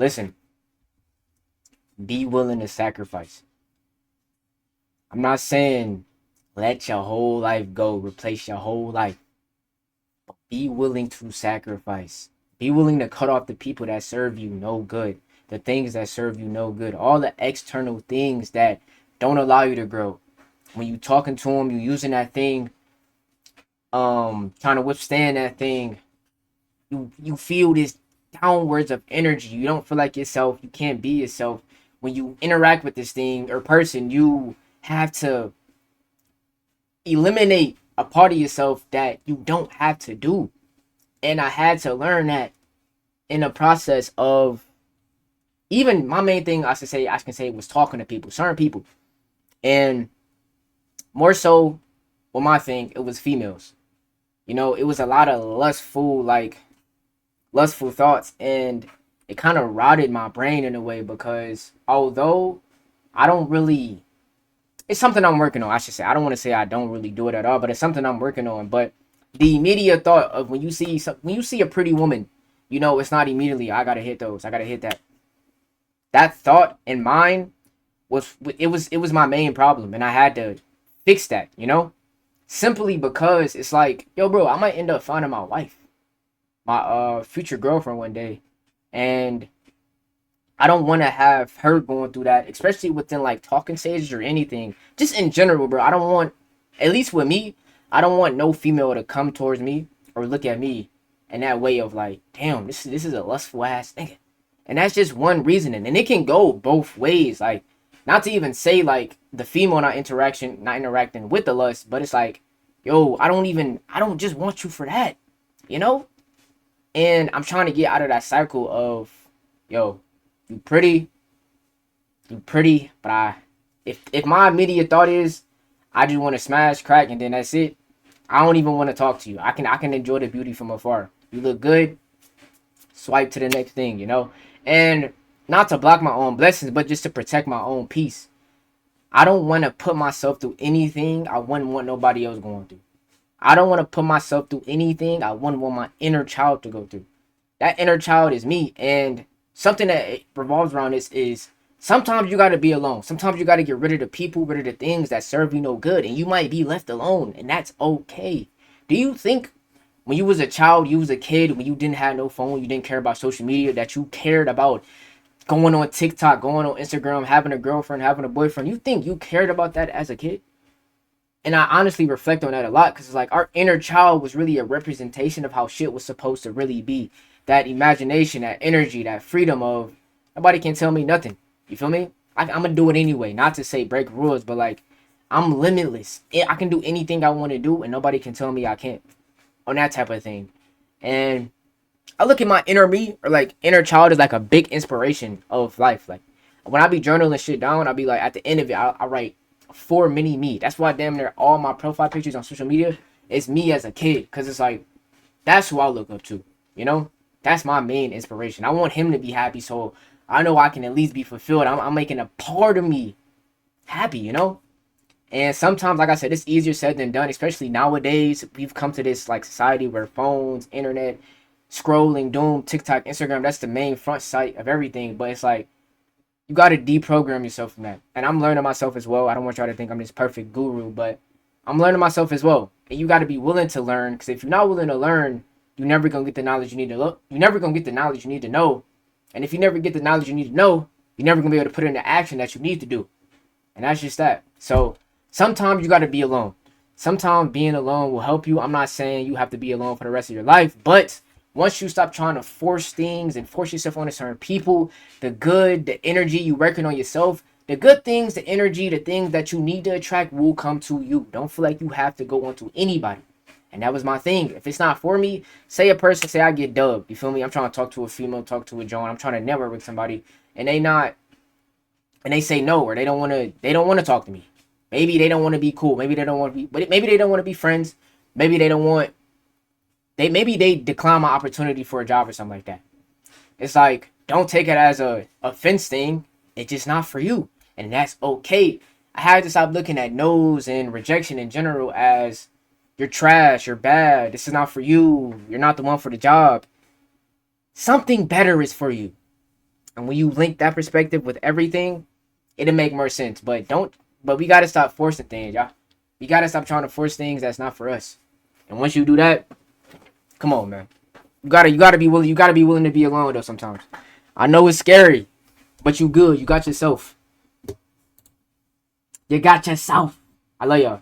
Listen, be willing to sacrifice. I'm not saying let your whole life go, replace your whole life. Be willing to sacrifice. Be willing to cut off the people that serve you no good, the things that serve you no good, all the external things that don't allow you to grow. When you talking to them, you using that thing, trying to withstand that thing. You feel this downwards of energy. You don't feel like yourself. You can't be yourself. When you interact with this thing or person, you have to eliminate a part of yourself that you don't have to do. And I had to learn that in the process of even my main thing I can say was talking to people, certain people. And more so with my thing, it was females. It was a lot of lustful thoughts, and it kind of rotted my brain in a way because although I don't really, it's something I'm working on. I should say I don't want to say I don't really do it at all, but it's something I'm working on. But the immediate thought of when you see a pretty woman, it's not immediately I gotta hit those, I gotta hit that. That thought in mind it was my main problem, and I had to fix that. Simply because it's like, yo, bro, I might end up finding my wife, my future girlfriend one day, and I don't want to have her going through that, especially within like talking stages or anything. Just in general, bro. I don't want, at least with me, I don't want no female to come towards me or look at me in that way of like, damn, this is a lustful ass nigga. And that's just one reasoning, and it can go both ways. Like, not to even say like the female not interacting with the lust, but it's like, yo, I don't just want you for that, you know. And I'm trying to get out of that cycle of, yo, you pretty, but if my immediate thought is I just want to smash crack and then that's it, I don't even want to talk to you. I can enjoy the beauty from afar. You look good, swipe to the next thing. And not to block my own blessings, but just to protect my own peace. I don't want to put myself through anything I wouldn't want nobody else going through. I don't want to put myself through anything I wouldn't want my inner child to go through. That inner child is me, and something that it revolves around this is sometimes you got to be alone. Sometimes you got to get rid of the people, rid of the things that serve you no good, and you might be left alone, and that's okay. Do you think when you was a child, you was a kid, when you didn't have no phone, you didn't care about social media, that you cared about going on TikTok, going on Instagram, having a girlfriend, having a boyfriend? You think you cared about that as a kid? And I honestly reflect on that a lot because it's like our inner child was really a representation of how shit was supposed to really be. That imagination, that energy, that freedom of nobody can tell me nothing. You feel me? I'm gonna do it anyway. Not to say break rules, but like I'm limitless. I can do anything I want to do, and nobody can tell me I can't. On that type of thing. And I look at my inner me or like inner child as like a big inspiration of life. Like when I be journaling shit down, I'll be like at the end of it, I write for mini me. That's why damn near all my profile pictures on social media is me as a kid, because it's like that's who I look up to. You know, that's my main inspiration. I want him to be happy, so I know I can at least be fulfilled. I'm making a part of me happy. And sometimes, like I said, it's easier said than done, especially nowadays. We've come to this like society where phones, internet, scrolling, doom, TikTok, Instagram, that's the main front site of everything. But it's like you got to deprogram yourself from that. And I'm learning myself as well. I don't want y'all to think I'm this perfect guru, but I'm learning myself as well. And you got to be willing to learn, because if you're not willing to learn, you're never going to get the knowledge you need to look. You're never going to get the knowledge you need to know. And if you never get the knowledge you need to know, you're never going to be able to put it into action that you need to do. And that's just that. So sometimes you got to be alone. Sometimes being alone will help you. I'm not saying you have to be alone for the rest of your life, but once you stop trying to force things and force yourself on certain people, the good, the energy you working on yourself, the good things, the energy, the things that you need to attract will come to you. Don't feel like you have to go on to anybody. And that was my thing. If it's not for me, say a person, say I get dubbed. You feel me? I'm trying to talk to a female, talk to a John. I'm trying to network with somebody, and they say no, or they don't want to talk to me. Maybe they don't want to be cool. Maybe they don't want to be, but maybe they don't want to be friends. Maybe they don't want, maybe they decline my opportunity for a job or something like that. It's like, don't take it as a offense thing. It's just not for you. And that's okay. I had to stop looking at no's and rejection in general as you're trash, you're bad, this is not for you, you're not the one for the job. Something better is for you. And when you link that perspective with everything, it'll make more sense. But we gotta stop forcing things, y'all. We gotta stop trying to force things that's not for us. And once you do that, come on, man. You gotta be willing. You gotta be willing to be alone though. Sometimes I know it's scary, but you good. You got yourself. You got yourself. I love y'all.